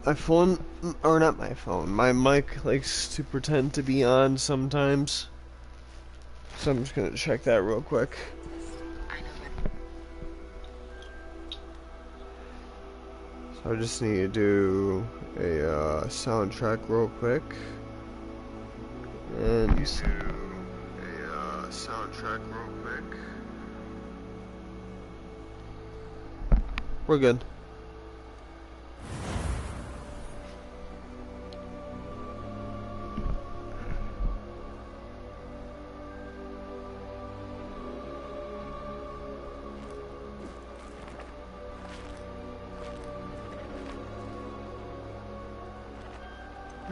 My phone, or not my phone, my mic likes to pretend to be on sometimes. So I'm just gonna check that real quick. So I just need to do a soundtrack real quick. And you do a soundtrack real quick. We're good.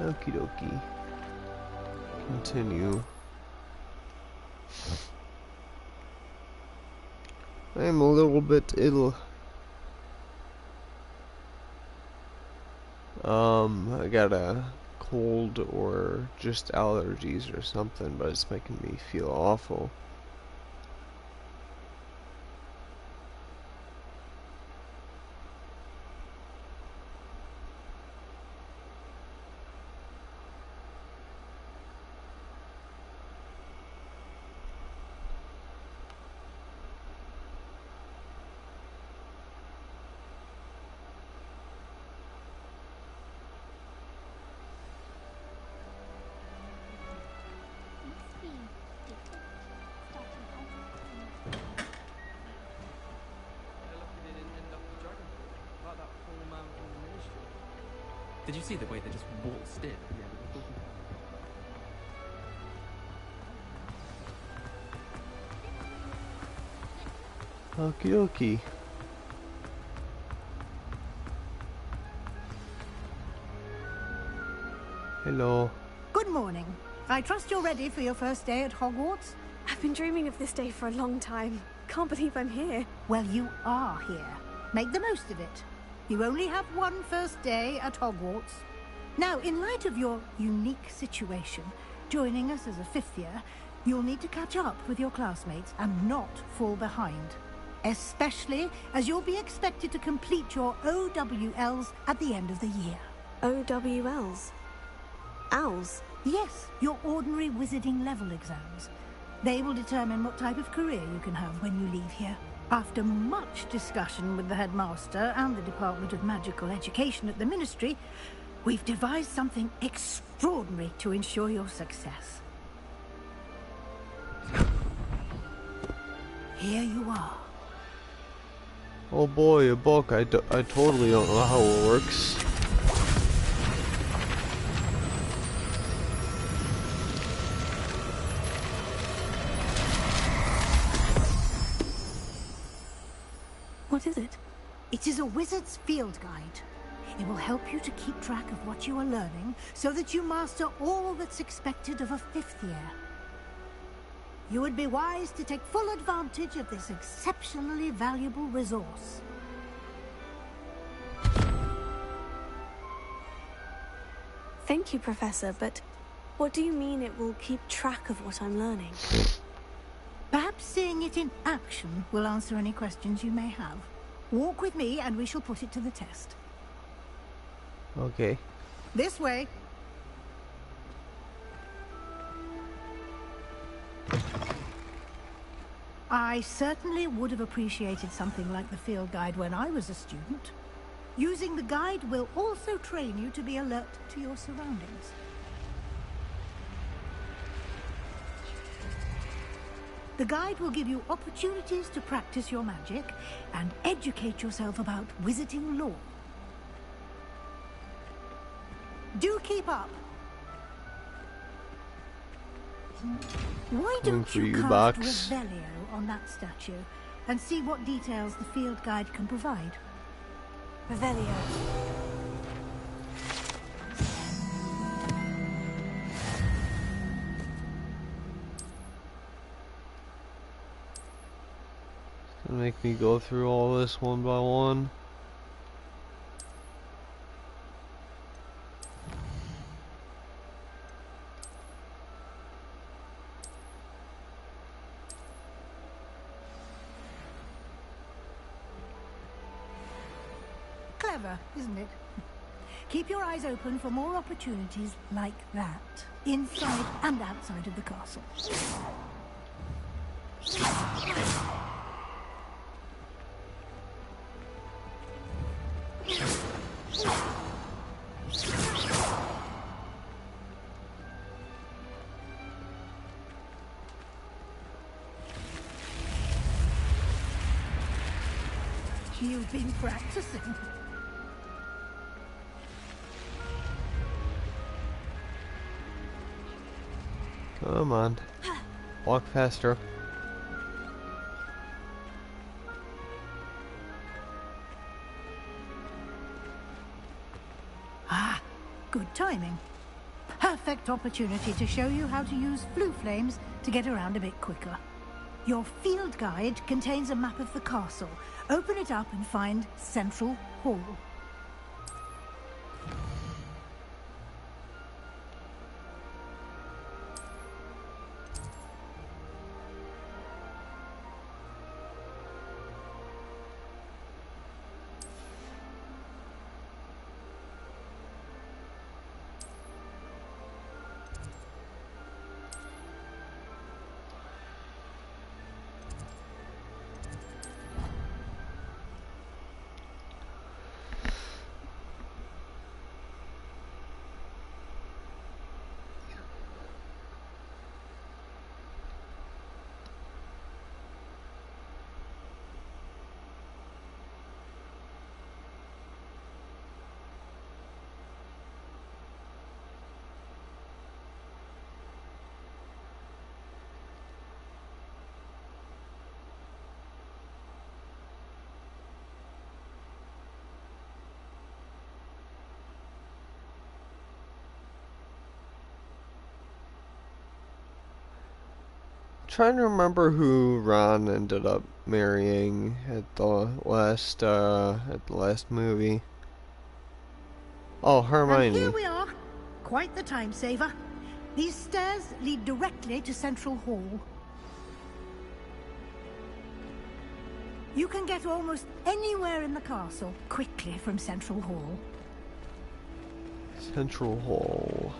Okie dokie. Continue. I am a little bit ill. I got a cold or just allergies or something, but it's making me feel awful. Did you see the way they just waltzed in? Okie dokie. Hello. Good morning. I trust you're ready for your first day at Hogwarts? I've been dreaming of this day for a long time. Can't believe I'm here. Well, you are here. Make the most of it. You only have one first day at Hogwarts. Now, in light of your unique situation, joining us as a fifth year, you'll need to catch up with your classmates and not fall behind. Especially as you'll be expected to complete your OWLs at the end of the year. OWLs? Owls? Yes, your ordinary wizarding level exams. They will determine what type of career you can have when you leave here. After much discussion with the headmaster and the Department of Magical Education at the Ministry, we've devised something extraordinary to ensure your success. Here you are. Oh boy, a book. I totally don't know how it works. What is it? It is a wizard's field guide. It will help you to keep track of what you are learning so that you master all that's expected of a fifth year. You would be wise to take full advantage of this exceptionally valuable resource. Thank you, Professor, but what do you mean it will keep track of what I'm learning? Perhaps seeing it in action will answer any questions you may have. Walk with me and we shall put it to the test. Okay. This way. I certainly would have appreciated something like the field guide when I was a student. Using the guide will also train you to be alert to your surroundings. The guide will give you opportunities to practice your magic and educate yourself about wizarding lore. Do keep up. Why don't you cast Revelio on that statue and see what details the field guide can provide? Revelio. Gonna make me go through all this one by one. Clever, isn't it? Keep your eyes open for more opportunities like that, inside and outside of the castle. You've been practicing. Come on. Walk faster. Ah, good timing. Perfect opportunity to show you how to use flue flames to get around a bit quicker. Your field guide contains a map of the castle. Open it up and find Central Hall. Trying to remember who Ron ended up marrying at the last movie. Oh, And Hermione. here we are. Quite the time saver. These stairs lead directly to Central Hall. You can get almost anywhere in the castle quickly from Central Hall. Central Hall.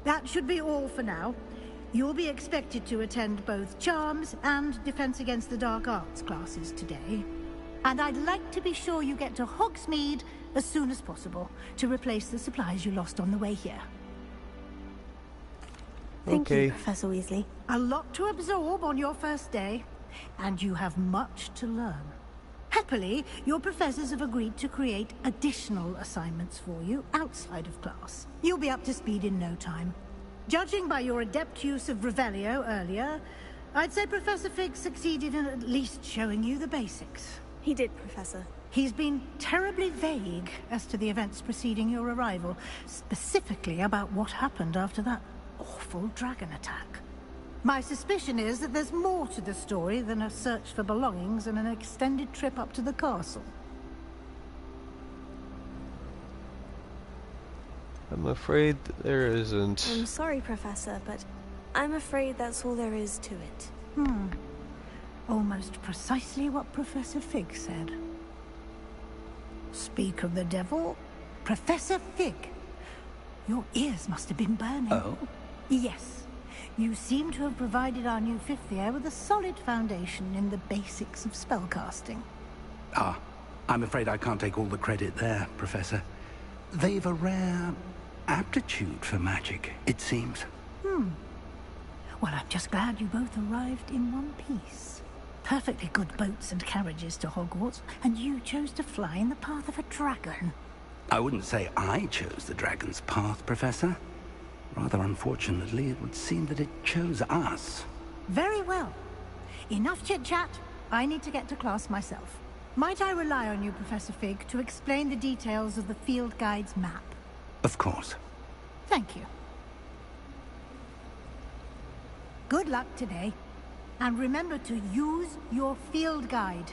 That should be all for now. You'll be expected to attend both Charms and Defense Against the Dark Arts classes today. And I'd like to be sure you get to Hogsmeade as soon as possible to replace the supplies you lost on the way here. Thank Okay. you, Professor Weasley. A lot to absorb on your first day, and you have much to learn. Happily, your professors have agreed to create additional assignments for you outside of class. You'll be up to speed in no time. Judging by your adept use of Revelio earlier, I'd say Professor Fig succeeded in at least showing you the basics. He did, Professor. He's been terribly vague as to the events preceding your arrival, specifically about what happened after that awful dragon attack. My suspicion is that there's more to the story than a search for belongings and an extended trip up to the castle. I'm afraid there isn't. I'm sorry, Professor, but I'm afraid that's all there is to it. Almost precisely what Professor Fig said. Speak of the devil, Professor Fig. Your ears must have been burning. Oh? Yes. You seem to have provided our new fifth year with a solid foundation in the basics of spellcasting. Ah, I'm afraid I can't take all the credit there, Professor. They've a rare aptitude for magic, it seems. Well, I'm just glad you both arrived in one piece. Perfectly good boats and carriages to Hogwarts, and you chose to fly in the path of a dragon. I wouldn't say I chose the dragon's path, Professor. Rather unfortunately, it would seem that it chose us. Very well. Enough chit-chat. I need to get to class myself. Might I rely on you, Professor Fig, to explain the details of the field guide's map? Of course. Thank you. Good luck today. And remember to use your field guide.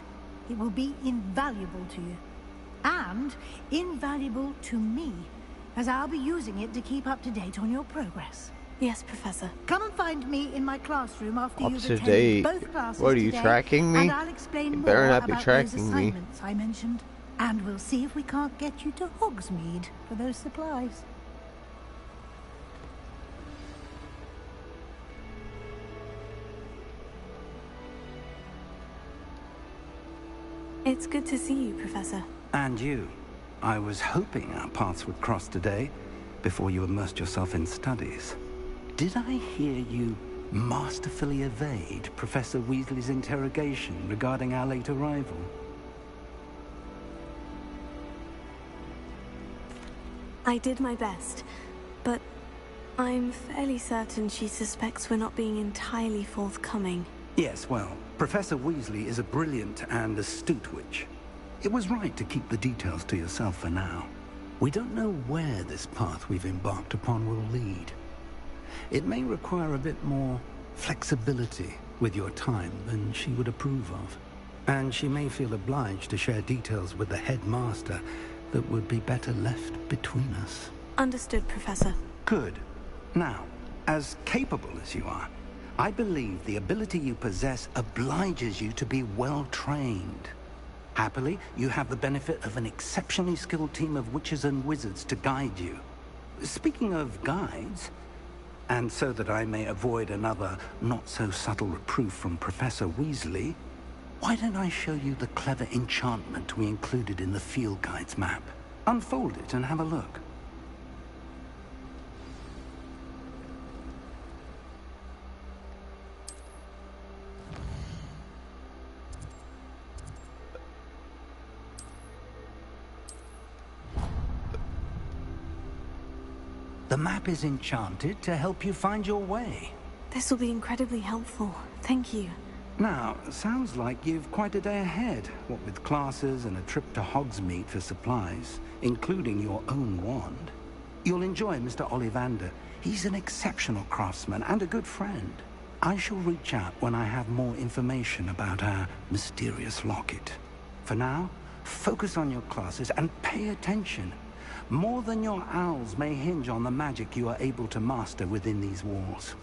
It will be invaluable to you. And invaluable to me, as I'll be using it to keep up to date on your progress. Yes, Professor. Come and find me in my classroom after Up you've to attended date. both classes What, are you today, tracking me? and I'll explain You more better not be about those tracking me. assignments I mentioned. And we'll see if we can't get you to Hogsmeade for those supplies. It's good to see you, Professor. And you. I was hoping our paths would cross today, before you immersed yourself in studies. Did I hear you masterfully evade Professor Weasley's interrogation regarding our late arrival? I did my best, but I'm fairly certain she suspects we're not being entirely forthcoming. Yes, well, Professor Weasley is a brilliant and astute witch. It was right to keep the details to yourself for now. We don't know where this path we've embarked upon will lead. It may require a bit more flexibility with your time than she would approve of. And she may feel obliged to share details with the headmaster that would be better left between us. Understood, Professor. Good. Now, as capable as you are, I believe the ability you possess obliges you to be well trained. Happily, you have the benefit of an exceptionally skilled team of witches and wizards to guide you. Speaking of guides, and so that I may avoid another not-so-subtle reproof from Professor Weasley, why don't I show you the clever enchantment we included in the field guide's map? Unfold it and have a look. The map is enchanted to help you find your way. This will be incredibly helpful. Thank you. Now, sounds like you've quite a day ahead, what with classes and a trip to Hogsmeade for supplies, including your own wand. You'll enjoy Mr. Ollivander. He's an exceptional craftsman and a good friend. I shall reach out when I have more information about our mysterious locket. For now, focus on your classes and pay attention. More than your owls may hinge on the magic you are able to master within these walls.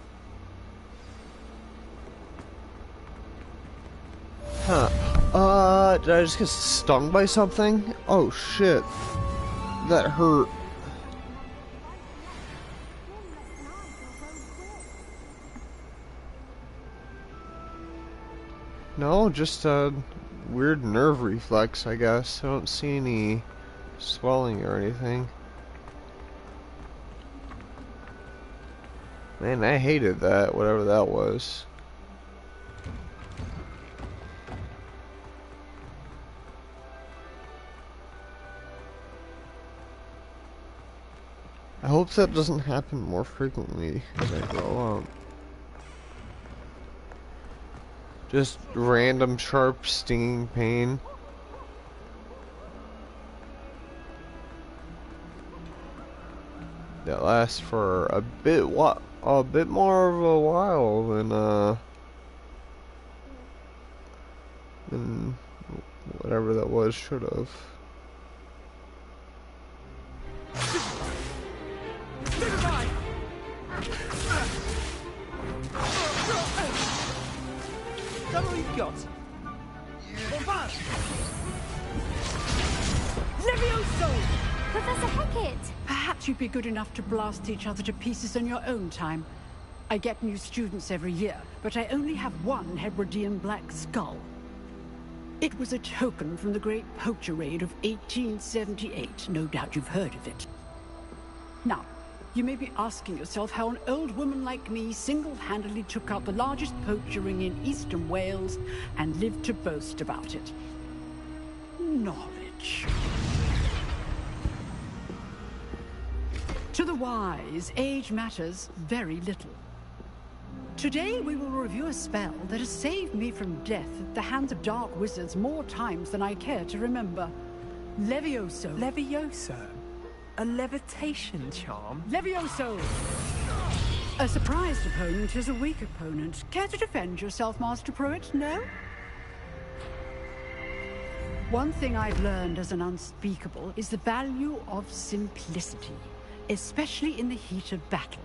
Did I just get stung by something? Oh shit. That hurt. No, just a weird nerve reflex, I guess. I don't see any swelling or anything. Man, I hated that, whatever that was. I hope that doesn't happen more frequently as I grow up. Just random sharp stinging pain. That lasts for a bit more of a while than whatever that was should have. Is that all you've got? Levioso! Professor Hackett! Perhaps you'd be good enough to blast each other to pieces in your own time. I get new students every year, but I only have one Hebridean black skull. It was a token from the Great Poacher Raid of 1878. No doubt you've heard of it. Now, you may be asking yourself how an old woman like me single-handedly took out the largest poacher ring in eastern Wales and lived to boast about it. Knowledge. To the wise, age matters very little. Today we will review a spell that has saved me from death at the hands of dark wizards more times than I care to remember. Levioso. Levioso? A levitation charm? Levioso! A surprised opponent is a weak opponent. Care to defend yourself, Master Pruitt? No? One thing I've learned as an unspeakable is the value of simplicity, especially in the heat of battle.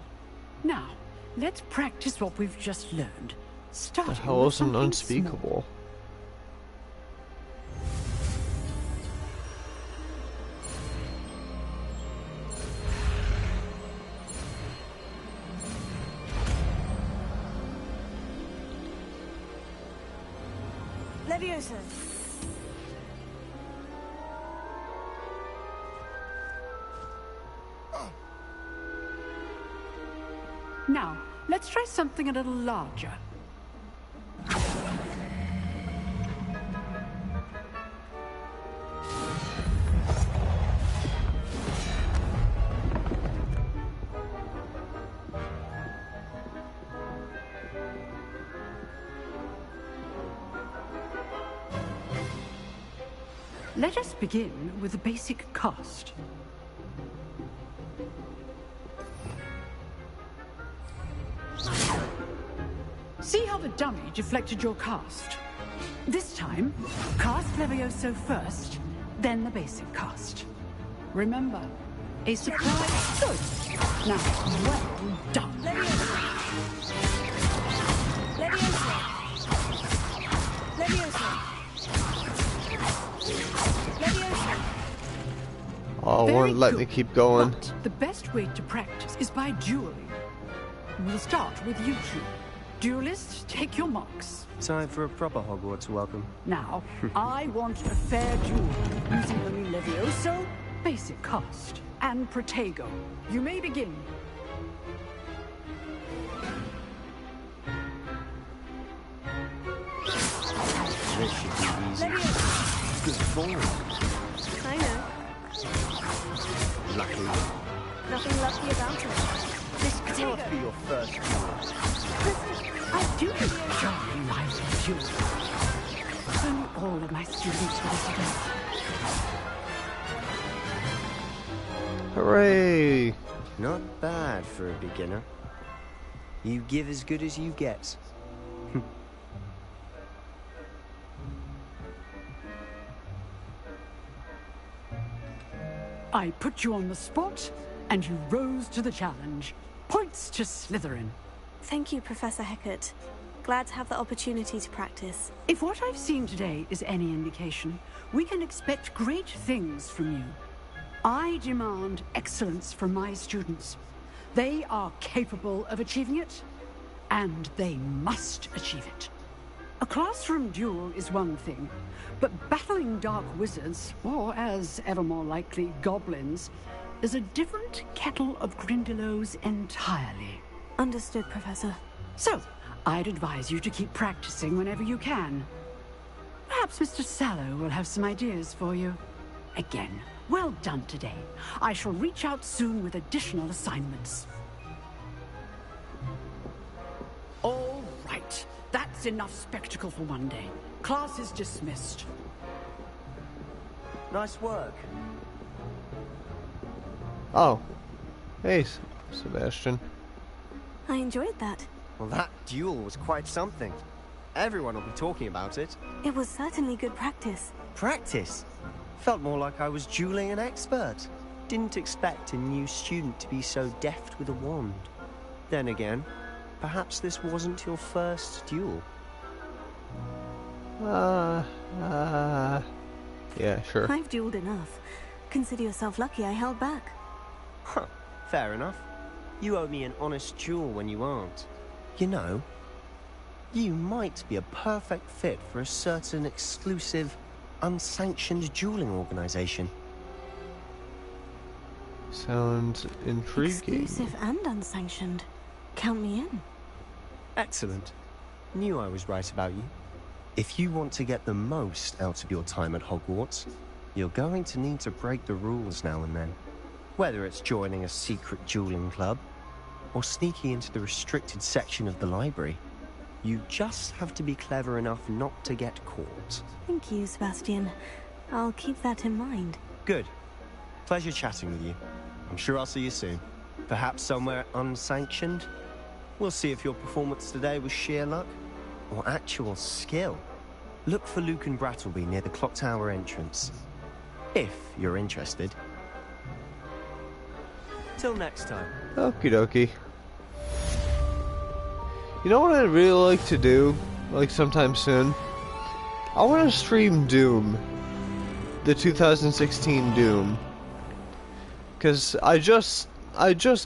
Now, let's practice what we've just learned. The Starting hell with is an something unspeakable? Leviosa. Now, let's try something a little larger. Let us begin with the basic cast. See how the dummy deflected your cast? This time, cast Levioso first, then the basic cast. Remember, a surprise. Good. Now, well done. Leviosa. Leviosa. Leviosa. Leviosa. Oh, Very won't let good. me keep going. But the best way to practice is by dueling. We'll start with you two. Duelists, take your marks. Time for a proper Hogwarts welcome. Now, I want a fair duel, using only Levioso, basic cast, and Protego. You may begin. This should be easy. Leviosa. Good form. I know. Lucky. Nothing lucky about it. This cannot be your first duel. I do enjoy lively duels. Only all of my students will today. Hooray! Not bad for a beginner. You give as good as you get. I put you on the spot, and you rose to the challenge. Points to Slytherin. Thank you, Professor Hecat. Glad to have the opportunity to practice. If what I've seen today is any indication, we can expect great things from you. I demand excellence from my students. They are capable of achieving it, and they must achieve it. A classroom duel is one thing, but battling dark wizards, or as ever more likely, goblins, is a different kettle of Grindylows entirely. Understood, Professor. So, I'd advise you to keep practicing whenever you can. Perhaps Mr. Sallow will have some ideas for you. Again, well done today. I shall reach out soon with additional assignments. All right. That's enough spectacle for one day. Class is dismissed. Nice work. Oh. Hey, Sebastian. I enjoyed that. Well, that duel was quite something. Everyone will be talking about it. It was certainly good practice. Practice? Felt more like I was dueling an expert. Didn't expect a new student to be so deft with a wand. Then again, perhaps this wasn't your first duel. Yeah, sure. I've dueled enough. Consider yourself lucky I held back. Huh, fair enough. You owe me an honest duel when you aren't. You know, you might be a perfect fit for a certain exclusive, unsanctioned dueling organization. Sounds intriguing. Exclusive and unsanctioned. Count me in. Excellent. Knew I was right about you. If you want to get the most out of your time at Hogwarts, you're going to need to break the rules now and then. Whether it's joining a secret dueling club, or sneaking into the restricted section of the library, you just have to be clever enough not to get caught. Thank you, Sebastian. I'll keep that in mind. Good. Pleasure chatting with you. I'm sure I'll see you soon. Perhaps somewhere unsanctioned? We'll see if your performance today was sheer luck or actual skill. Look for Luke and Brattleby near the clock tower entrance, if you're interested. Till next time. Okie dokie. You know what I'd really like to do, like sometime soon? I want to stream Doom, the 2016 Doom, because I just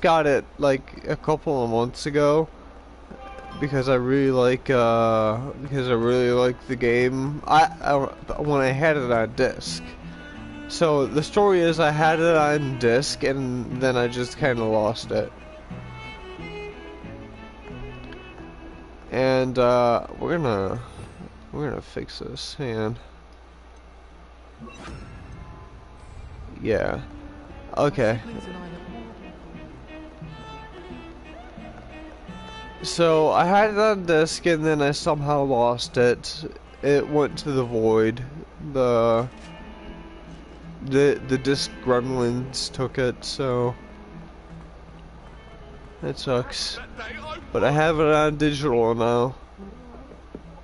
got it like a couple of months ago because I really like the game. When I had it on disc. So the story is I had it on disc and then I just kind of lost it. And we're gonna fix this. Hang on. Yeah. Okay. So I had it on disc and then I somehow lost it. It went to the void. The disc gremlins took it, so that sucks. But I have it on digital now,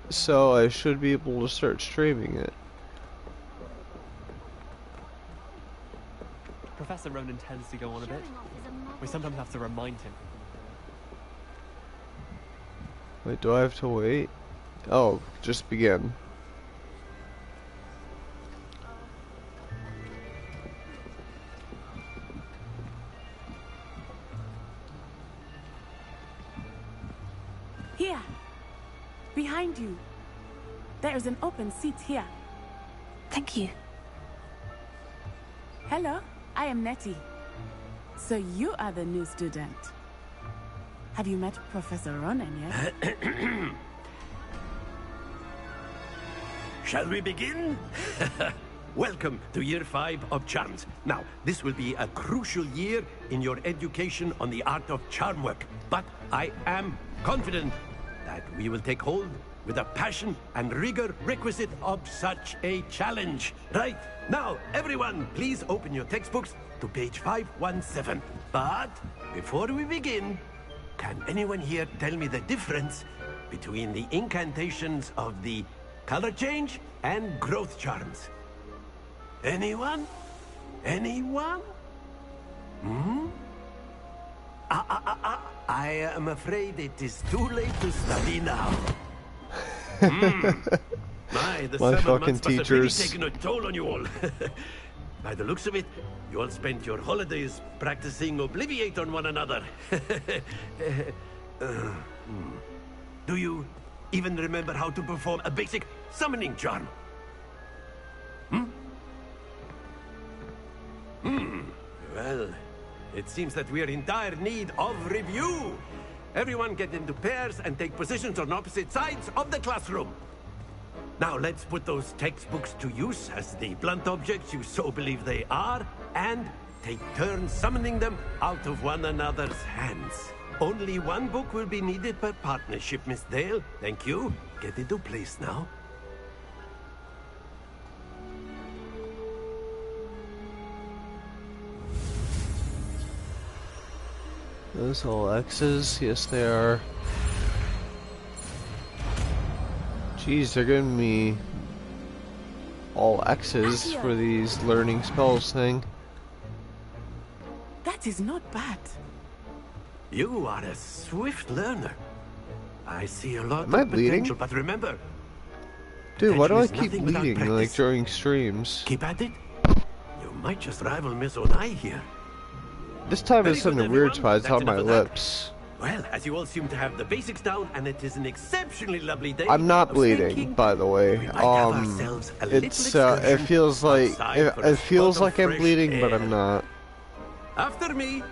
so I should be able to start streaming it. Professor Ronan tends to go on a bit. We sometimes have to remind him. Wait, do I have to wait? Oh, just begin. Here, behind you. There is an open seat here. Thank you. Hello, I am Nettie. So you are the new student. Have you met Professor Ronan yet? Shall we begin? Welcome to Year 5 of Charms. Now, this will be a crucial year in your education on the art of charm work. But I am confident that we will take hold with the passion and rigor requisite of such a challenge. Right, now, everyone, please open your textbooks to page 517. But before we begin, can anyone here tell me the difference between the incantations of the color change and growth charms? Anyone? Anyone? Hmm? I am afraid it is too late to study now. The My summer fucking months must have really teachers. taken a toll on you all. By the looks of it, you all spent your holidays practicing Obliviate on one another. Do you even remember how to perform a basic summoning charm? Well, it seems that we are in dire need of review. Everyone get into pairs and take positions on opposite sides of the classroom. Now let's put those textbooks to use as the blunt objects you so believe they are, and take turns summoning them out of one another's hands. Only one book will be needed per partnership, Miss Dale. Thank you. Get into place now. Those all X's? Yes, they are. Jeez, they're giving me all X's for these learning spells thing. That is not bad. You are a swift learner. I see a lot Am I of bleeding? potential, but remember, Dude, why do I potential is keep nothing without bleeding, like, practice. during streams? Keep at it. You might just rival Miss Onai here. This time Very it's good, in the weird everyone. spots That's on my enough of that. lips. Well, as you all seem to have the basics down, and it is an exceptionally lovely day. I'm not of bleeding, thinking, by the way. we might have ourselves a little It excursion feels like outside for a it feels spot of like I'm fresh bleeding, but air. I'm not. After me.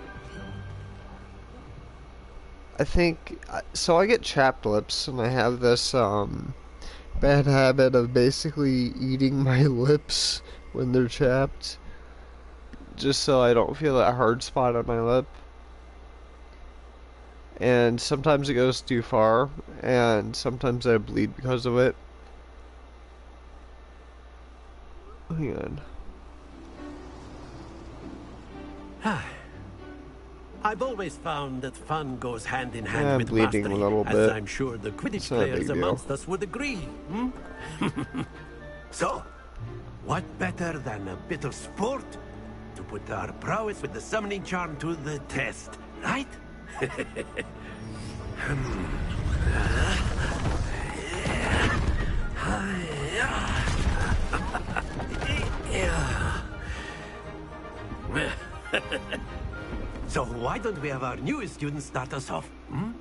I think so. I get chapped lips, and I have this bad habit of basically eating my lips when they're chapped, just so I don't feel that hard spot on my lip. And sometimes it goes too far, and sometimes I bleed because of it. Hang on. I've always found that fun goes hand in hand Yeah, I'm with bleeding mastery, a little as bit. I'm sure the Quidditch It's not a big players deal. amongst us would agree. So, what better than a bit of sport to put our prowess with the summoning charm to the test, right? don't we have our newest student start us off? Hmm?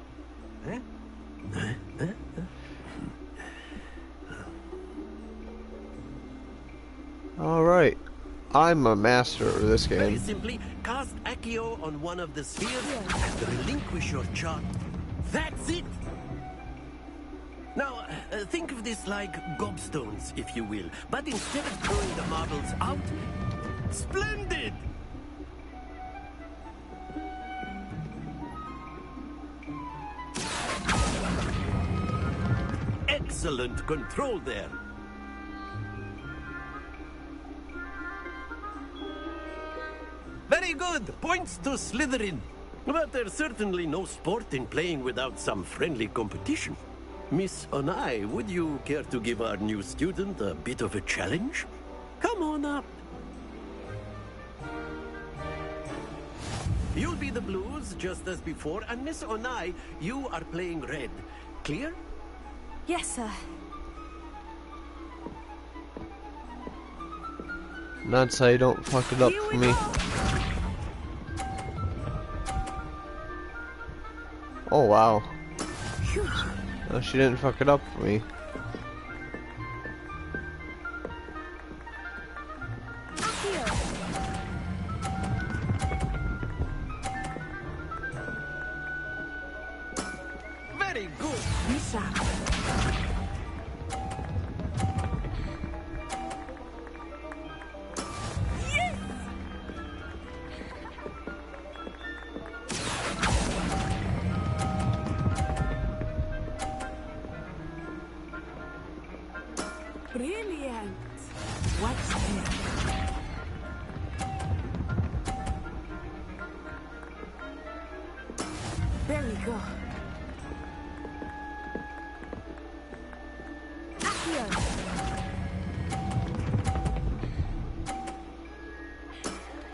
Alright. I'm a master of this Very game. simply, cast Accio on one of the spheres and relinquish your charge. That's it! Now, think of this like gobstones, if you will. But instead of throwing the marbles out, splendid! Excellent control there. Very good. Points to Slytherin. But there's certainly no sport in playing without some friendly competition. Miss Onai, would you care to give our new student a bit of a challenge? Come on up. You'll be the blues, just as before, and Miss Onai, you are playing red. Clear? Yes, sir. Not so you don't fuck it up for me. Oh wow. No, she didn't fuck it up for me. Very good. Lisa. Brilliant. Watch this. There we go.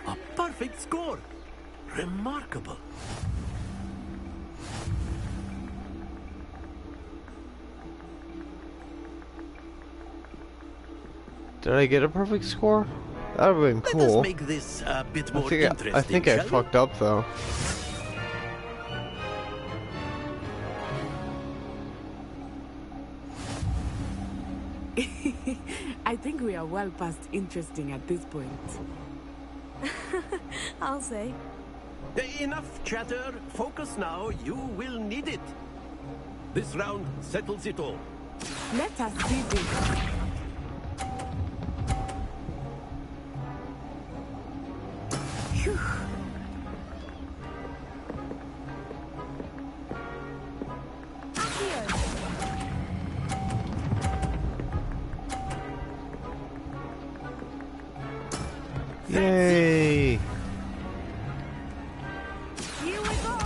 A perfect score. Remarkable. Did I get a perfect score? That would have been Let us cool. make this a bit more I interesting, think I shall we? fucked up though. I think we are well past interesting at this point. I'll say. Enough chatter. Focus now. You will need it. This round settles it all. Let us see this. Phew. Yay! Here we go.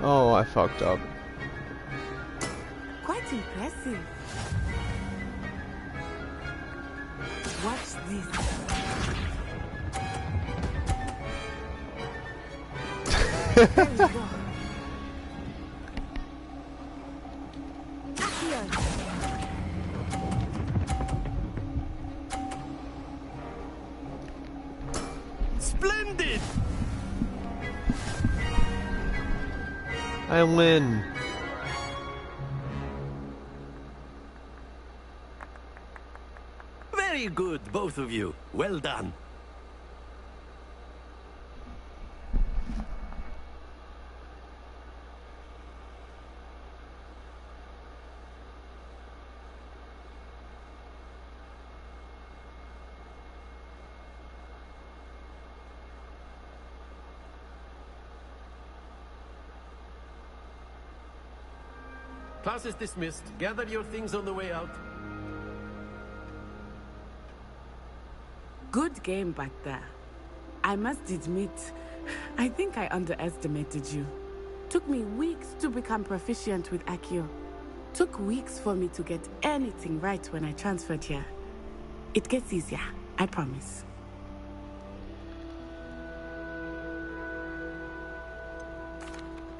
Oh, I fucked up. Quite impressive. Watch this. There we go. Splendid! I win. Very good, both of you. Well done. Class is dismissed. Gather your things on the way out. Good game back there. I must admit, I think I underestimated you. Took me weeks to become proficient with Accio. Took weeks for me to get anything right when I transferred here. It gets easier, I promise.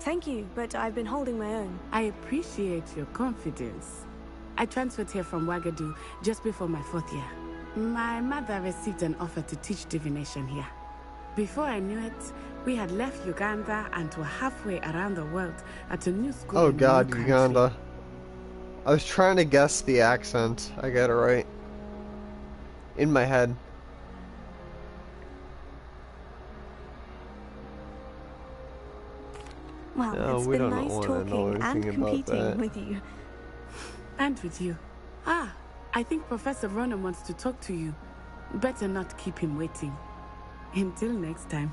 Thank you, but I've been holding my own. I appreciate your confidence. I transferred here from Wagadu just before my 4th year. My mother received an offer to teach divination here. Before I knew it, we had left Uganda and were halfway around the world at a new school. Oh in a god, new Uganda. country. I was trying to guess the accent. I got it right. In my head. Well, No, it's we been don't nice wanna know talking and anything about competing that. with you. And with you. Ah, I think Professor Ronan wants to talk to you. Better not keep him waiting. Until next time.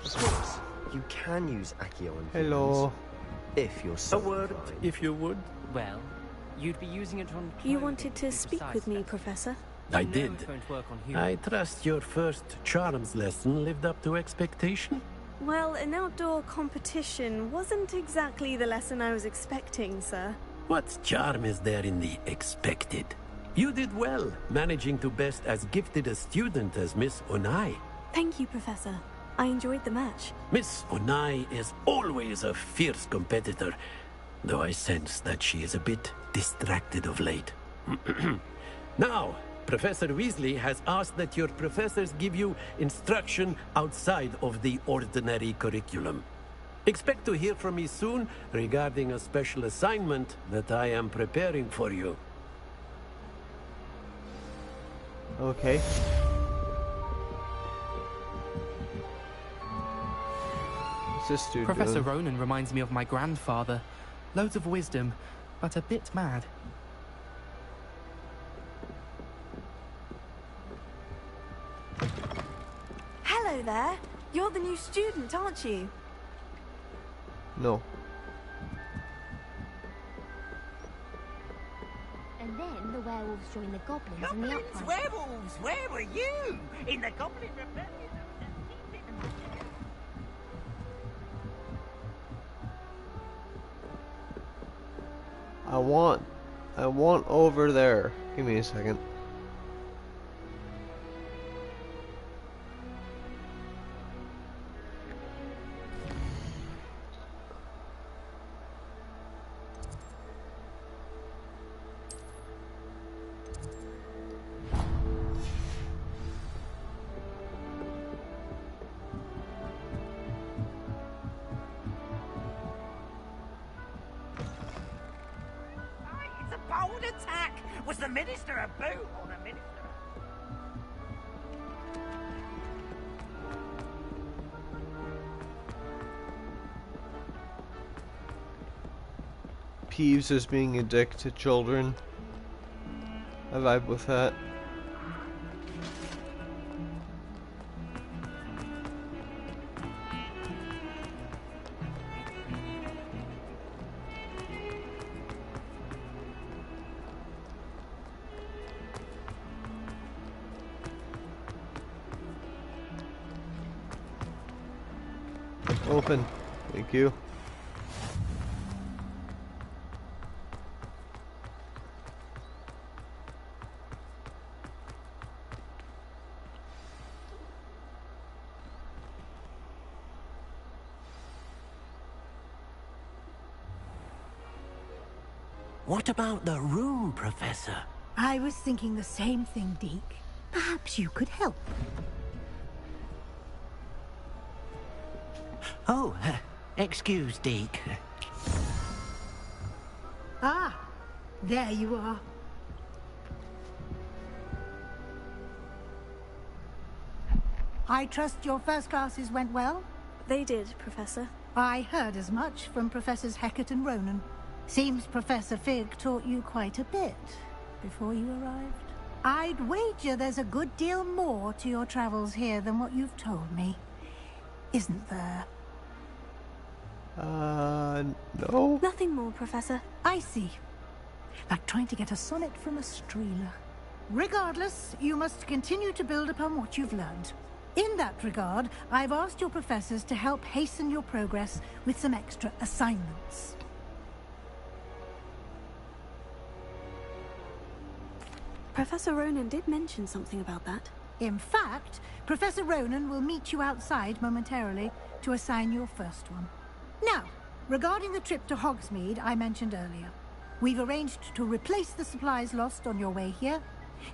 Of course, you can use Accio and Hello. if you're A so word, inclined. if you would. Well, you'd be using it on. You clothing, wanted to speak precise. with me, Professor? I know did. it won't work on I humans. trust your first charms lesson lived up to expectation. Well, an outdoor competition wasn't exactly the lesson I was expecting, sir. What charm is there in the expected? You did well, managing to best as gifted a student as Miss Onai. Thank you, Professor. I enjoyed the match. Miss Onai is always a fierce competitor, though I sense that she is a bit distracted of late. Now, Professor Weasley has asked that your professors give you instruction outside of the ordinary curriculum. Expect to hear from me soon regarding a special assignment that I am preparing for you. Okay. What's this dude Professor doing? Ronan reminds me of my grandfather. Loads of wisdom, but a bit mad. Hello there. You're the new student, aren't you? No. And then the werewolves joined the goblins in the Goblins, uprising. werewolves, where were you? In the Goblin Rebellion? I want over there. Give me a second. It's a bold attack! Was the Minister a boot or the Minister Peeves is being a dick to children. I vibe with that. Open. Thank you. What about the room, Professor? I was thinking the same thing, Deke. Perhaps you could help. Oh, excuse, Deke. Ah, there you are. I trust your first classes went well? They did, Professor. I heard as much from Professors Hecat and Ronan. Seems Professor Fig taught you quite a bit before you arrived. I'd wager there's a good deal more to your travels here than what you've told me. Isn't there? No. Nothing more, Professor. I see. Like trying to get a sonnet from a streeler. Regardless, you must continue to build upon what you've learned. In that regard, I've asked your professors to help hasten your progress with some extra assignments. Professor Ronan did mention something about that. In fact, Professor Ronan will meet you outside momentarily to assign your first one. Now, regarding the trip to Hogsmeade I mentioned earlier, we've arranged to replace the supplies lost on your way here,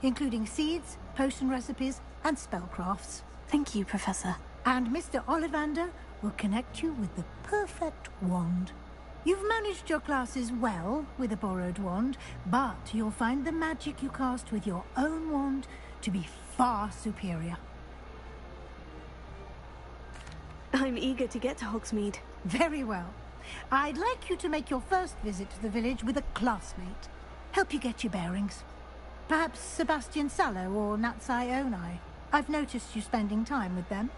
including seeds, potion recipes, and spellcrafts. Thank you, Professor. And Mr. Ollivander will connect you with the perfect wand. You've managed your classes well with a borrowed wand, but you'll find the magic you cast with your own wand to be far superior. I'm eager to get to Hogsmeade. Very well. I'd like you to make your first visit to the village with a classmate. Help you get your bearings. Perhaps Sebastian Sallow or Natsai Onai. I've noticed you spending time with them.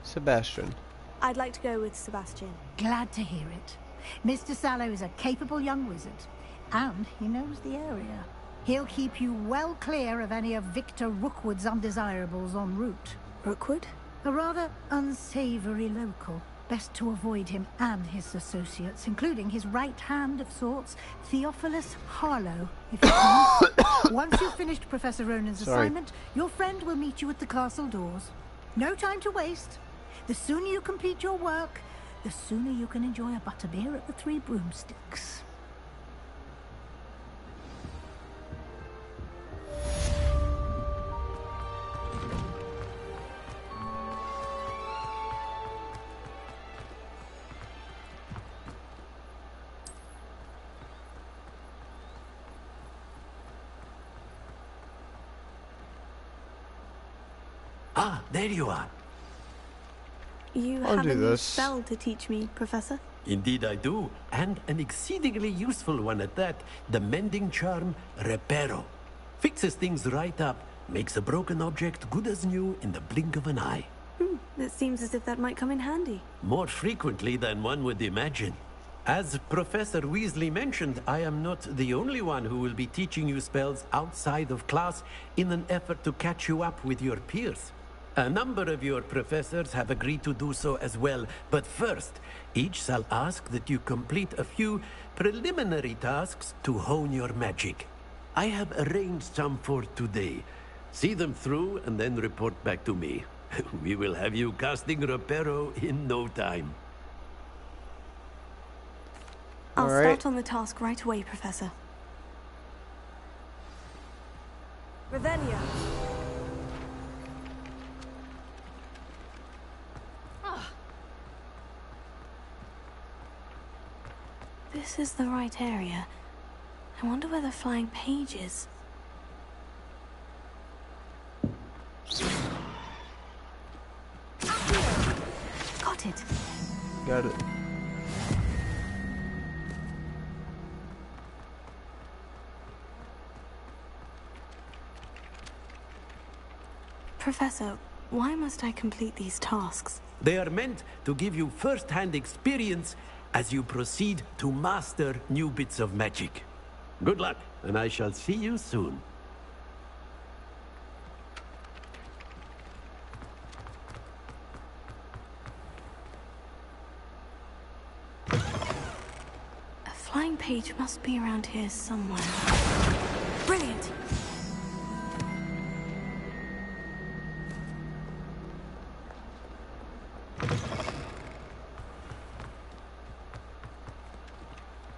Sebastian. I'd like to go with Sebastian. Glad to hear it. Mr. Sallow is a capable young wizard, and he knows the area. He'll keep you well clear of any of Victor Rookwood's undesirables en route. Rookwood? A rather unsavory local. Best to avoid him and his associates, including his right hand of sorts, Theophilus Harlow, if you can. Once you've finished Professor Ronan's assignment, your friend will meet you at the castle doors. No time to waste. The sooner you complete your work, the sooner you can enjoy a butterbeer at the Three Broomsticks. Ah, there you are. You I'll have do a new this. spell to teach me, Professor? Indeed I do, and an exceedingly useful one at that. The mending charm, Reparo. Fixes things right up, makes a broken object good as new in the blink of an eye. It seems as if that might come in handy. More frequently than one would imagine. As Professor Weasley mentioned, I am not the only one who will be teaching you spells outside of class in an effort to catch you up with your peers. A number of your professors have agreed to do so as well, but first, each shall ask that you complete a few preliminary tasks to hone your magic. I have arranged some for today. See them through and then report back to me. We will have you casting Reparo in no time. I'll All right. start on the task right away, Professor. Revelio. This is the right area. I wonder where the flying page is. Got it. Got it. Professor, why must I complete these tasks? They are meant to give you first-hand experience as you proceed to master new bits of magic. Good luck, and I shall see you soon. A flying page must be around here somewhere. Brilliant!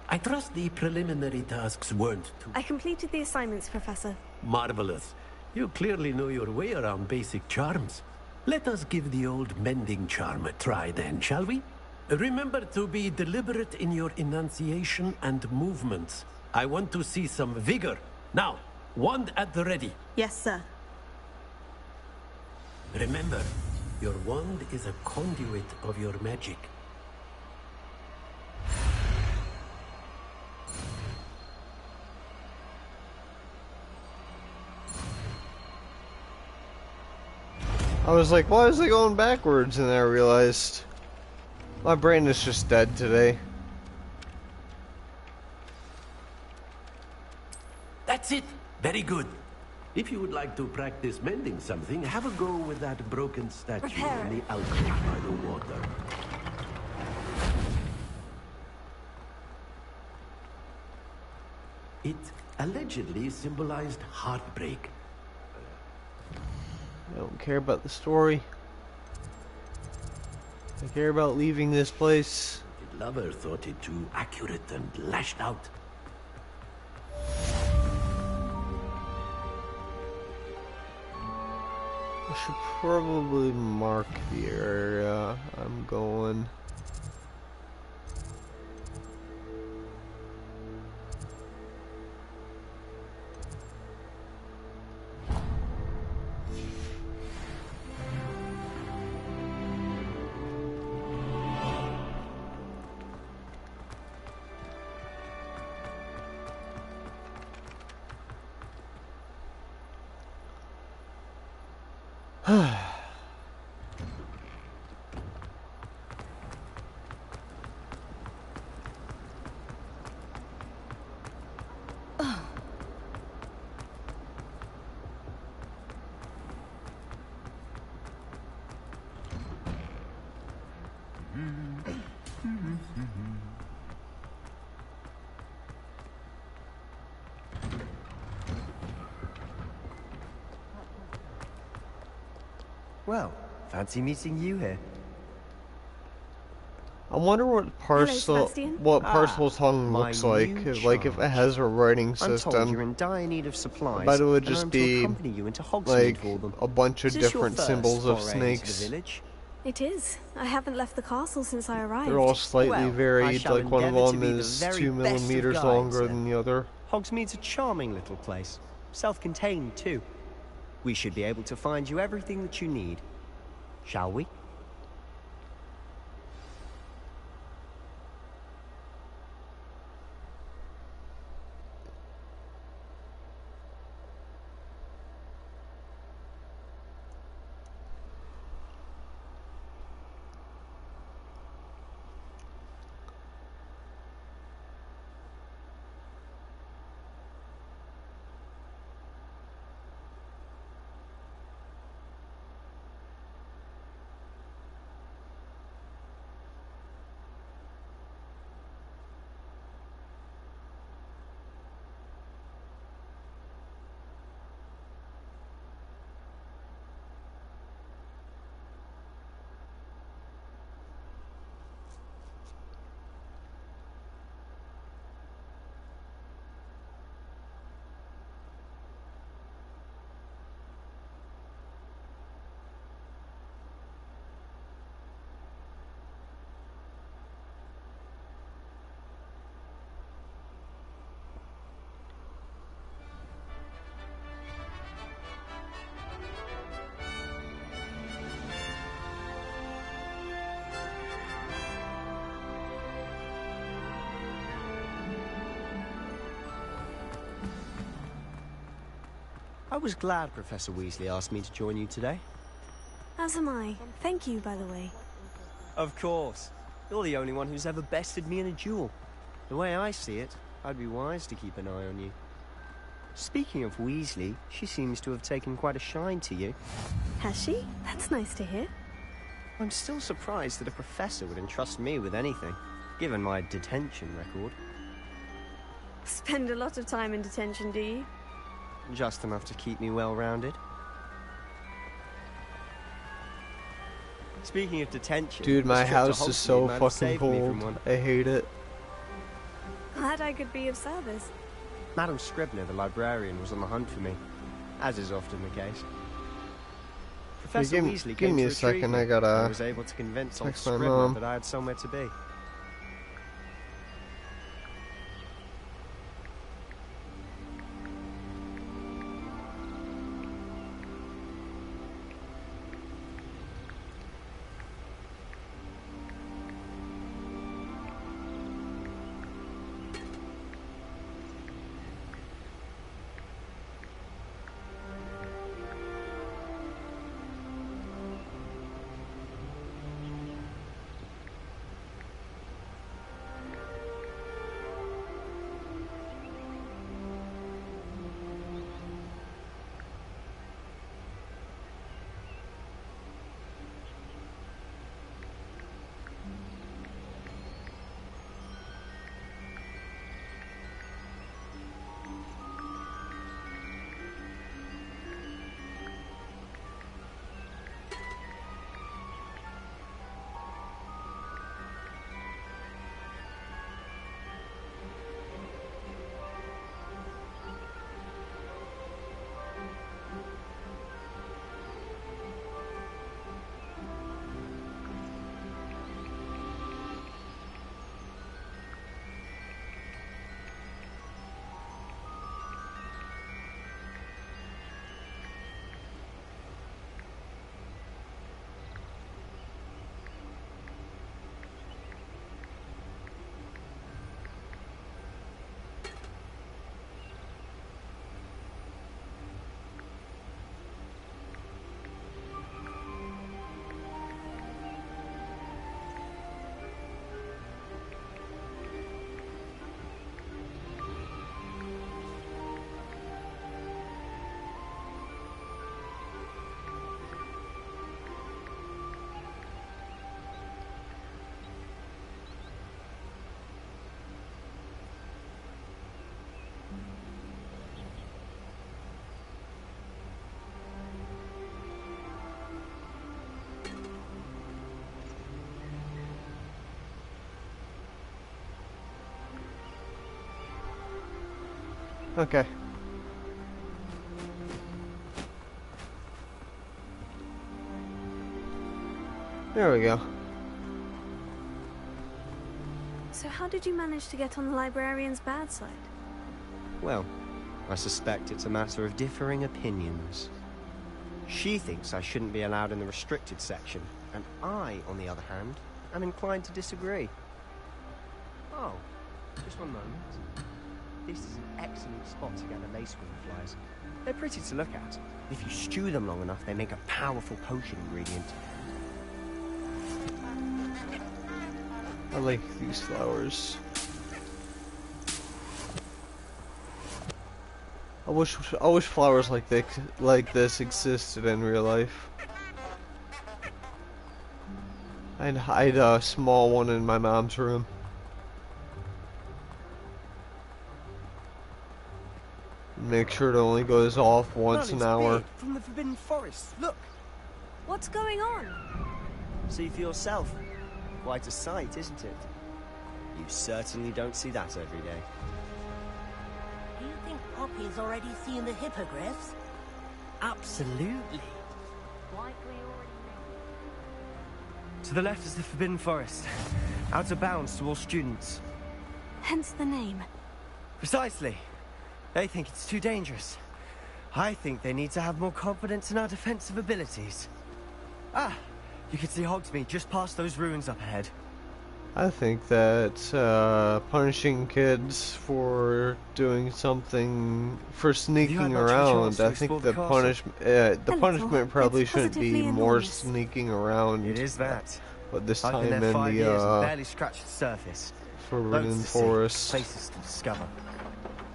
I trust the preliminary tasks weren't too I completed the assignments, Professor. marvelous. You clearly know your way around basic charms. Let us give the old mending charm a try then, shall we? Remember to be deliberate in your enunciation and movements. I want to see some vigor. Now, wand at the ready. Yes, sir. Remember, your wand is a conduit of your magic. I was like, why is it going backwards? And then I realized my brain is just dead today. That's it. Very good. If you would like to practice mending something, have a go with that broken statue in the alcove by the water. It allegedly symbolized heartbreak. I don't care about the story. I care about leaving this place. The lover thought it too accurate and lashed out. I should probably mark the area I'm going. Well, fancy meeting you here. I wonder what Parcel Tongue my looks like. new Like if it has a writing I'm told you're system. in dire need of supplies. I bet it would and just I'm to be accompany you into Hogsmeade like for them. a bunch of Is this your different first symbols of foray into the snakes. village? It is. I haven't left the castle since I arrived. They're all slightly Well, I varied. shall Like one of endeavour to them be the is very 2 best of millimeters guides, longer then. than the other. Hogsmeade's a charming little place. Self-contained, too. We should be able to find you everything that you need. Shall we? I was glad Professor Weasley asked me to join you today. As am I. Thank you, by the way. Of course. You're the only one who's ever bested me in a duel. The way I see it, I'd be wise to keep an eye on you. Speaking of Weasley, she seems to have taken quite a shine to you. Has she? That's nice to hear. I'm still surprised that a professor would entrust me with anything, given my detention record. Spend a lot of time in detention, do you? Just enough to keep me well-rounded. Speaking of detention... Dude, my this trip to house is so Hogsmeade might have fucking saved me from cold. one. I hate it. Glad I could be of service. Madam Scribner, the librarian, was on the hunt for me, as is often the case. Professor Weasley give came me to a second, retrieve me, I gotta and was able to convince old text my Scribner mom. that I had somewhere to be. Okay. There we go. So how did you manage to get on the librarian's bad side? Well, I suspect it's a matter of differing opinions. She thinks I shouldn't be allowed in the restricted section, and I, on the other hand, am inclined to disagree. Oh, just one moment. This is an excellent spot to gather lacewing flies. They're pretty to look at. If you stew them long enough, they make a powerful potion ingredient. I like these flowers. I wish flowers like this existed in real life. I'd hide a small one in my mom's room. Make sure it only goes off once an hour. From the Forbidden Forest, look! What's going on? See for yourself. Quite a sight, isn't it? You certainly don't see that every day. Do you think Poppy's already seen the hippogriffs? Absolutely. To the left is the Forbidden Forest. Out of bounds to all students. Hence the name. Precisely. They think it's too dangerous. I think they need to have more confidence in our defensive abilities. Ah! You can see Hogsmeade just past those ruins up ahead. I think that punishing kids for doing something, for sneaking around, I think the punishment probably shouldn't be more sneaking around. It is that. But this I've time been in there 5 years and the barely scratched the surface. Forbidden Loads to see, Forest. places to discover.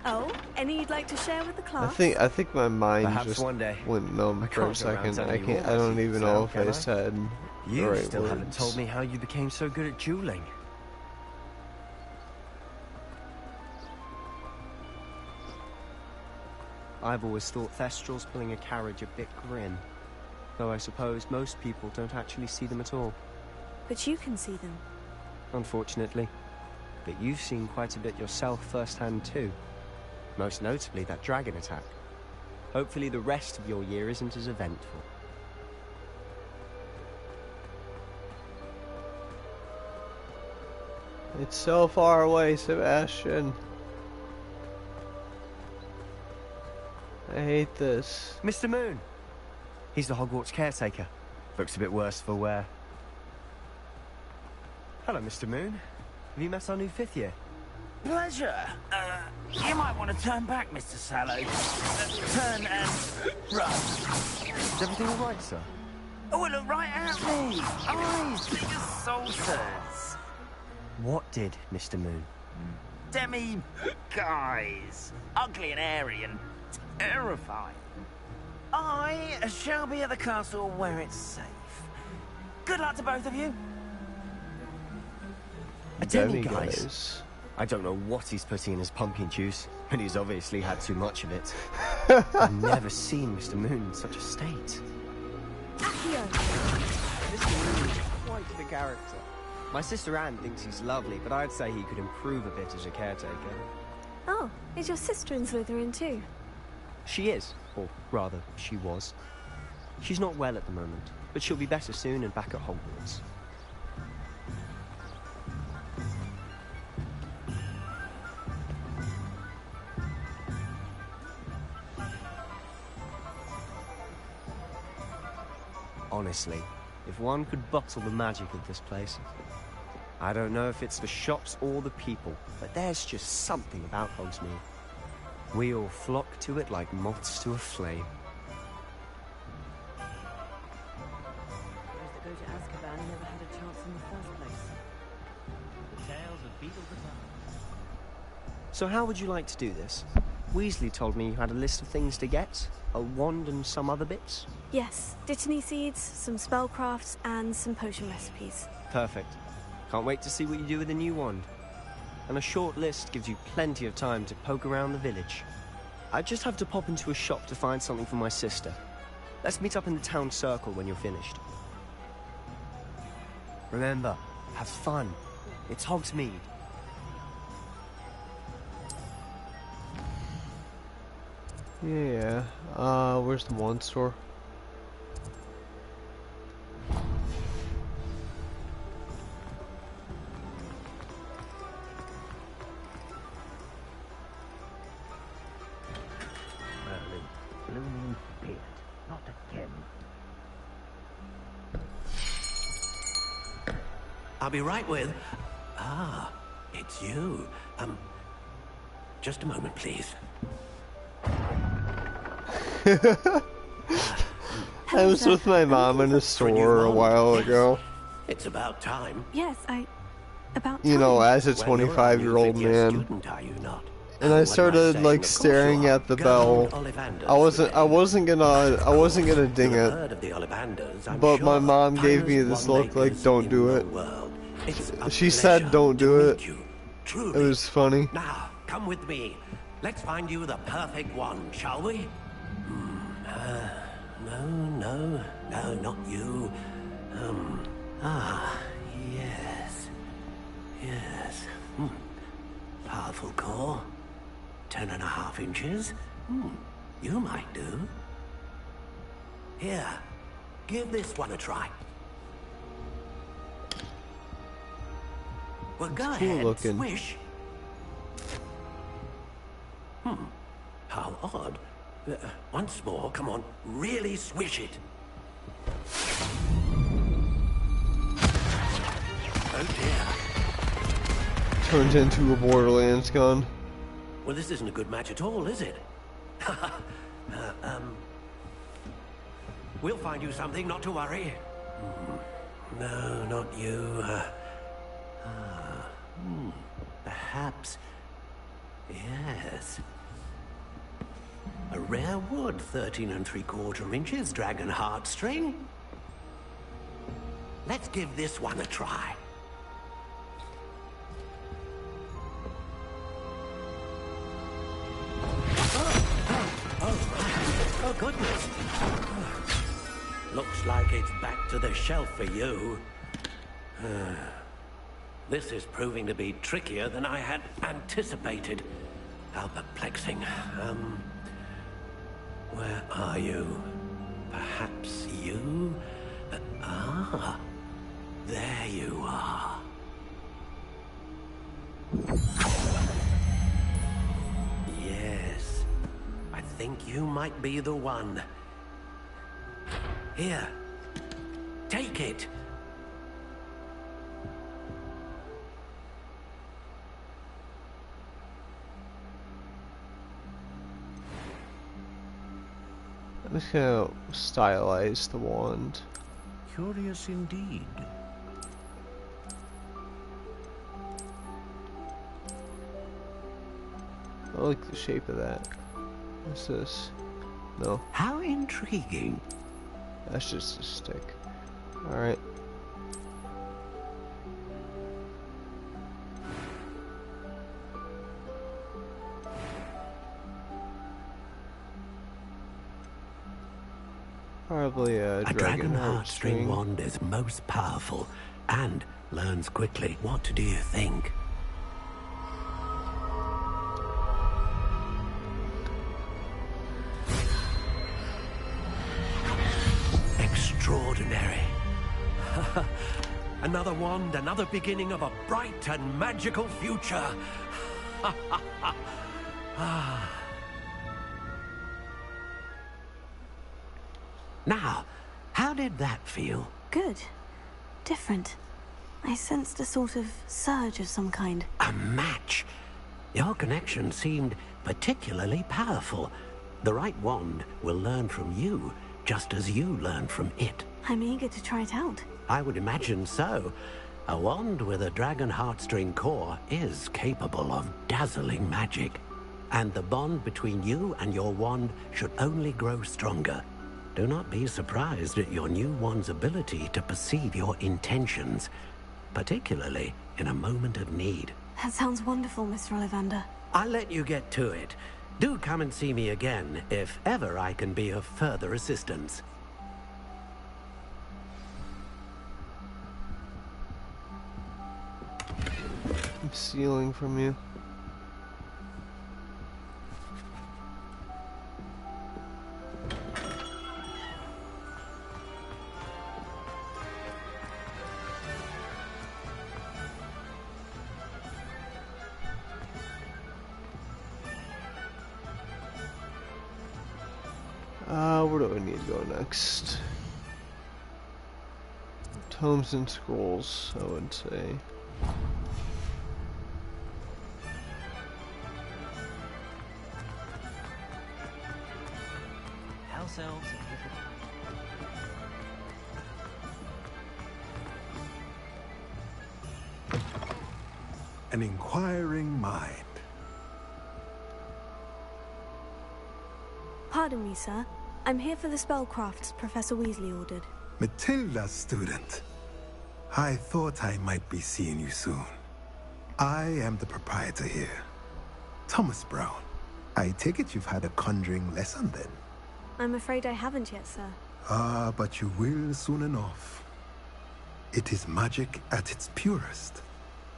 Oh, any you'd like to share with the I class? think my mind Perhaps just one day. went numb I for a can't go around second. telling you all I don't my even secrets know now, if can I I? said the You right still haven't words. told me how you became so good at dueling. I've always thought Thestrals pulling a carriage a bit grim. Though I suppose most people don't actually see them at all. But you can see them. Unfortunately. But you've seen quite a bit yourself firsthand too. Most notably that dragon attack. Hopefully the rest of your year isn't as eventful. It's so far away, Sebastian. I hate this. Mr. Moon! He's the Hogwarts caretaker. Looks a bit worse for wear. Hello, Mr. Moon. Have you met our new 5th year? Pleasure. You might want to turn back, Mr. Sallow. Turn and run. Is everything all right, sir? Oh, look right at me. Eyes big as saucers. What did, Mr. Moon? Guys. Ugly and airy and terrifying. I shall be at the castle where it's safe. Good luck to both of you. A Demiguise. demiguise? I don't know what he's putting in his pumpkin juice, but he's obviously had too much of it. I've never seen Mr. Moon in such a state. Accio! Mr. Moon is quite the character. My sister Anne thinks he's lovely, but I'd say he could improve a bit as a caretaker. Oh, is your sister in Slytherin too? She is, or rather, she was. She's not well at the moment, but she'll be better soon and back at Hogwarts. Honestly, if one could bottle the magic of this place. I don't know if it's the shops or the people, but there's just something about Hogsmeade. We all flock to it like moths to a flame. Those that go to Azkaban never had a chance in the first place. The tales of Beedle the Town. So how would you like to do this? Weasley told me you had a list of things to get. A wand and some other bits? Yes, Dittany seeds, some spellcrafts, and some potion recipes. Perfect. Can't wait to see what you do with the new wand. And a short list gives you plenty of time to poke around the village. I just have to pop into a shop to find something for my sister. Let's meet up in the town circle when you're finished. Remember, have fun. It's Hogsmeade. Yeah. Where's the wand store? Merlin, blooming beard, not again. I'll be right with. Ah, it's you. Just a moment, please. I was with my mom in a store a while ago. It's about time. Yes, about You know, time. as a 25-year-old man. Student, are you not? And I started like staring at the bell. I wasn't gonna ding it. But my mom gave me this look like, don't do it. She said don't do it. It was funny. Now, come with me. Let's find you the perfect one, shall we? No, not you. Yes. Powerful core. 10.5 inches. You might do. Here, give this one a try. Well, go ahead, looking. swish. How odd. Once more, come on, really swish it. Oh dear. Turned into a Borderlands gun. Well, this isn't a good match at all, is it? We'll find you something, not to worry. No, not you. Perhaps. Yes. A rare wood, 13 3/4 inches, dragon heartstring. Let's give this one a try. Oh, goodness. Looks like it's back to the shelf for you. This is proving to be trickier than I had anticipated. How perplexing. Where are you? Perhaps you? There you are. Yes. I think you might be the one. Here. Take it. I'm just gonna stylize the wand. Curious indeed. I like the shape of that. What's this? No. How intriguing. That's just a stick. Alright. Probably a dragon heartstring wand is most powerful and learns quickly. What do you think? Extraordinary. Another wand, another beginning of a bright and magical future. Now, how did that feel? Good. Different. I sensed a sort of surge of some kind. A match. Your connection seemed particularly powerful. The right wand will learn from you, just as you learn from it. I'm eager to try it out. I would imagine so. A wand with a dragon heartstring core is capable of dazzling magic. And the bond between you and your wand should only grow stronger. Do not be surprised at your new wand's ability to perceive your intentions, particularly in a moment of need. That sounds wonderful, Mr. Ollivander. I'll let you get to it. Do come and see me again if ever I can be of further assistance. I'm stealing from you. where do I need to go next? Tomes and scrolls, I would say. House elves. An inquiring mind. Pardon me, sir. I'm here for the spellcrafts Professor Weasley ordered. Matilda's student. I thought I might be seeing you soon. I am the proprietor here, Thomas Brown. I take it you've had a conjuring lesson then? I'm afraid I haven't yet, sir. Ah, but you will soon enough. It is magic at its purest,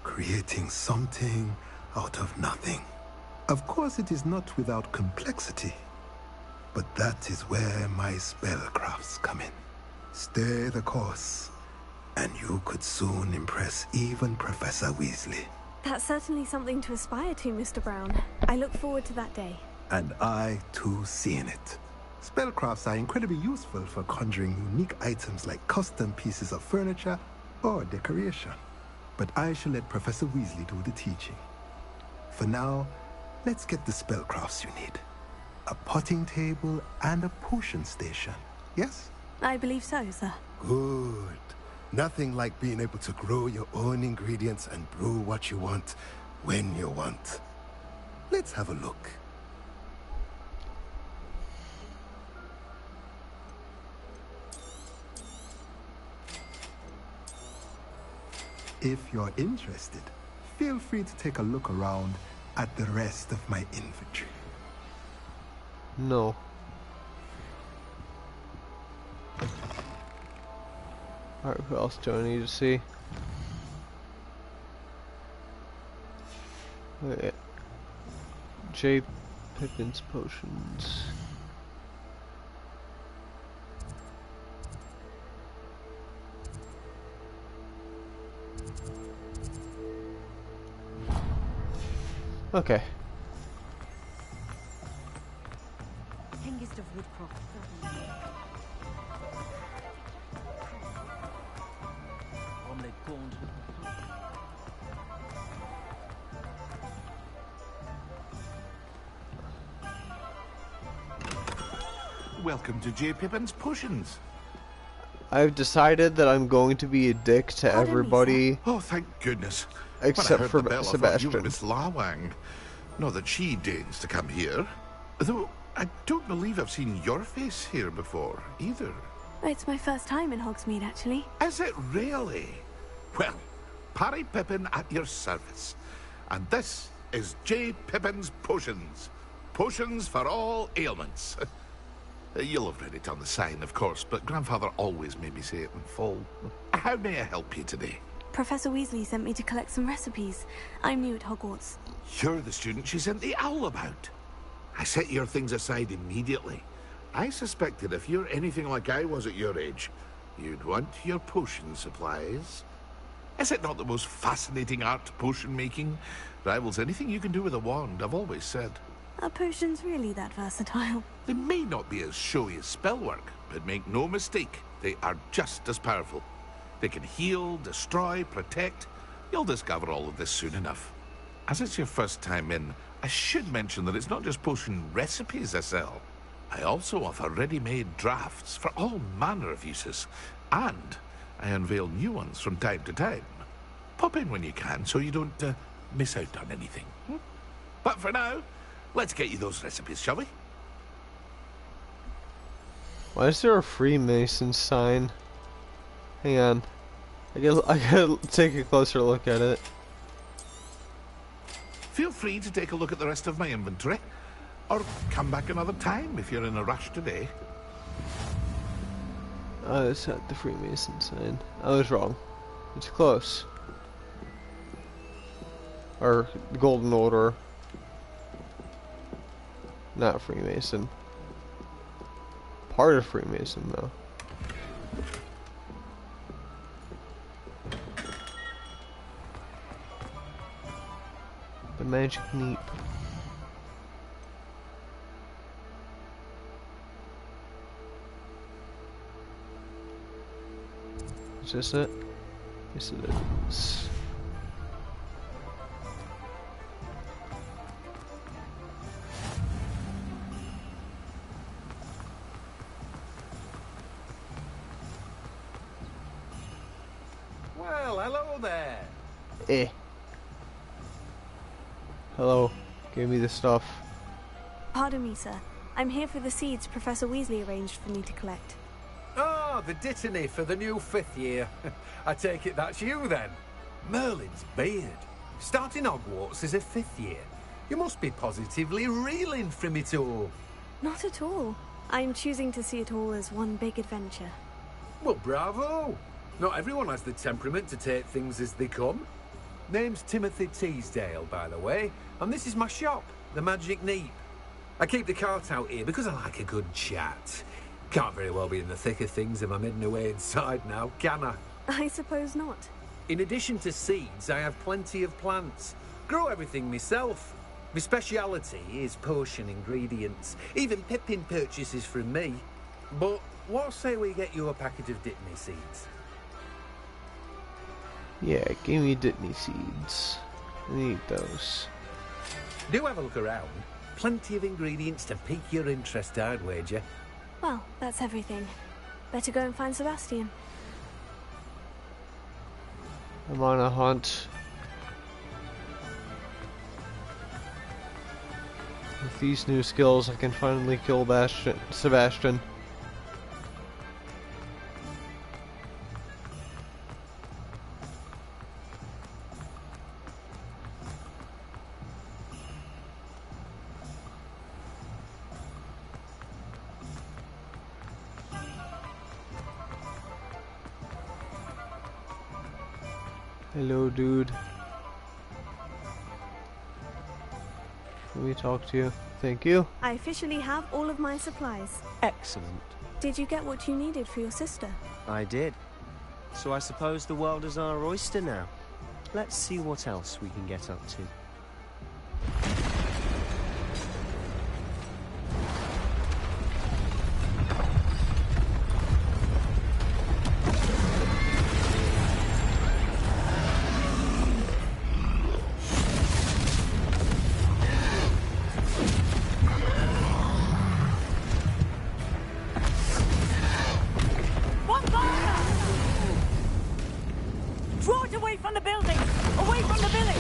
creating something out of nothing. Of course, it is not without complexity, but that is where my spellcrafts come in. Stay the course, and you could soon impress even Professor Weasley. That's certainly something to aspire to, Mr. Brown. I look forward to that day. And I, too, seeing it. Spellcrafts are incredibly useful for conjuring unique items like custom pieces of furniture or decoration. But I shall let Professor Weasley do the teaching. For now, let's get the spellcrafts you need. A potting table and a potion station, yes? I believe so, sir. Good. Nothing like being able to grow your own ingredients and brew what you want, when you want. Let's have a look. If you're interested, feel free to take a look around at the rest of my inventory. No. Alright, who else do I need to see? Wait. J. Pippin's potions. Okay. Hengist of Woodcroft. Welcome to J. Pippin's Potions. I've decided that I'm going to be a dick to everybody. Oh, thank goodness. Except when I heard for the bell, Sebastian. I thought you were Miss Lawang. Not that she deigns to come here. Though I don't believe I've seen your face here before, either. It's my first time in Hogsmeade, actually. Is it really? Well, Parry Pippin at your service. And this is J. Pippin's Potions. Potions for all ailments. You'll have read it on the sign, of course, but Grandfather always made me say it in full. How may I help you today? Professor Weasley sent me to collect some recipes. I'm new at Hogwarts. You're the student she sent the owl about. I set your things aside immediately. I suspected if you're anything like I was at your age, you'd want your potion supplies. Is it not the most fascinating art, potion making? Rivals anything you can do with a wand, I've always said. Are potions really that versatile? They may not be as showy as spellwork, but make no mistake, they are just as powerful. They can heal, destroy, protect. You'll discover all of this soon enough. As it's your first time in, I should mention that it's not just potion recipes I sell. I also offer ready-made drafts for all manner of uses, and I unveil new ones from time to time. Pop in when you can so you don't miss out on anything. But for now, let's get you those recipes, shall we? Why is there a Freemason sign? Hang on. I gotta take a closer look at it. Feel free to take a look at the rest of my inventory, or come back another time if you're in a rush today. It's at the Freemason sign. I was wrong. It's close. Or the Golden Order. Not Freemason. Part of Freemason, though. The Magic Neep. Hogwarts, is it? Yes, it is. Well, hello there. Eh. Hello. Give me the stuff. Pardon me, sir. I'm here for the seeds Professor Weasley arranged for me to collect. Oh, the dittany for the new 5th year. I take it that's you, then. Merlin's beard. Starting Hogwarts as a 5th year. You must be positively reeling from it all. Not at all. I'm choosing to see it all as one big adventure. Well, bravo. Not everyone has the temperament to take things as they come. Name's Timothy Teasdale, by the way, and this is my shop, the Magic Neep. I keep the cart out here because I like a good chat. Can't very well be in the thick of things if I'm hidden away inside now, can I? I suppose not. In addition to seeds, I have plenty of plants. Grow everything myself. My speciality is potion ingredients. Even Pippin purchases from me. But what say we get you a packet of Dittany seeds? Yeah, give me Dittany seeds. I need those. Do have a look around. Plenty of ingredients to pique your interest, I'd wager. Well, that's everything. Better go and find Sebastian. I'm on a hunt. With these new skills, I can finally kill Sebastian. Hello, dude. Let me talk to you. Thank you. I officially have all of my supplies. Excellent. Did you get what you needed for your sister? I did. So I suppose the world is our oyster now. Let's see what else we can get up to. Draw it away from the building! Away from the village!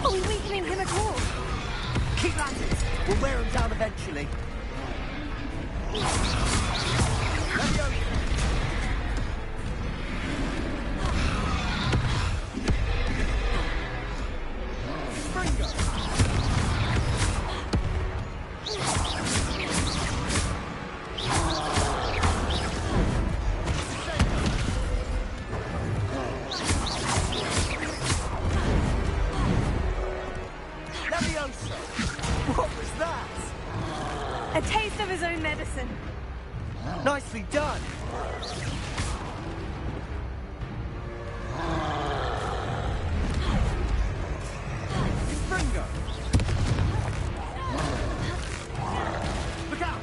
Are we weakening him at all? Keep at it. We'll wear him down eventually. What was that? A taste of his own medicine. Nicely done. Fringo. Look out.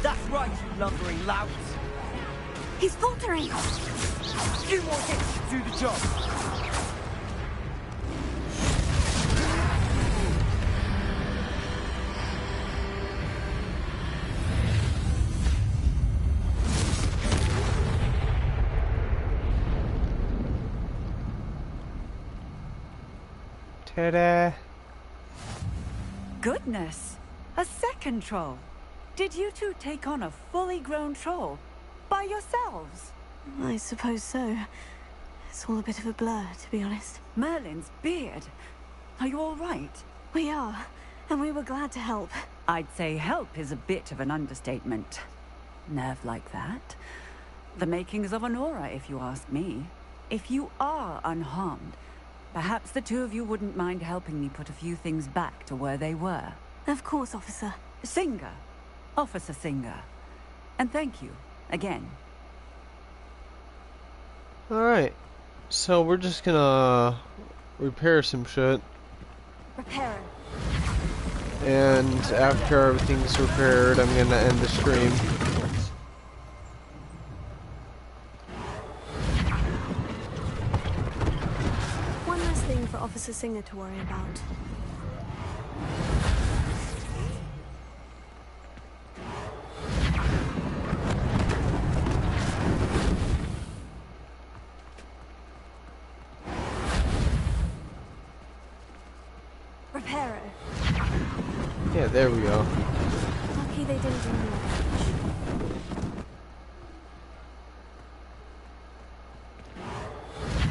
That's right, you lumbering louts. He's faltering. Few more hits to do the job. Ta-da! Goodness! A second troll. Did you two take on a fully grown troll? By yourselves? I suppose so. It's all a bit of a blur, to be honest. Merlin's beard. Are you all right? We are, and we were glad to help. I'd say help is a bit of an understatement. Nerve like that. The makings of an aura, if you ask me. If you are unharmed, perhaps the two of you wouldn't mind helping me put a few things back to where they were. Of course, officer. Singer. Officer Singer. And thank you, again. Alright. So we're just gonna repair some shit. Repair. And after everything's repaired, I'm gonna end the stream. One less thing for Officer Singer to worry about. Reparo. Yeah, there we go. Lucky they didn't do more damage.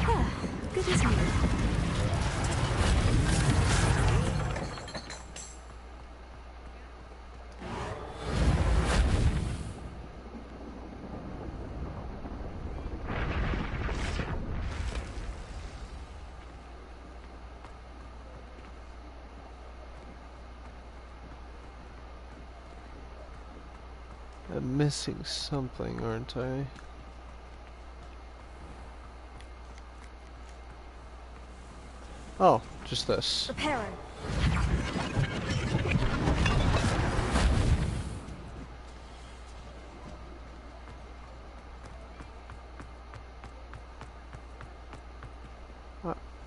Ah, good as new. I'm missing something, aren't I? Oh, just this. Reparo.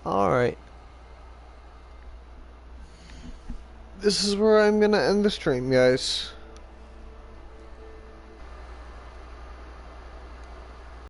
Alright. This is where I'm gonna end the stream, guys.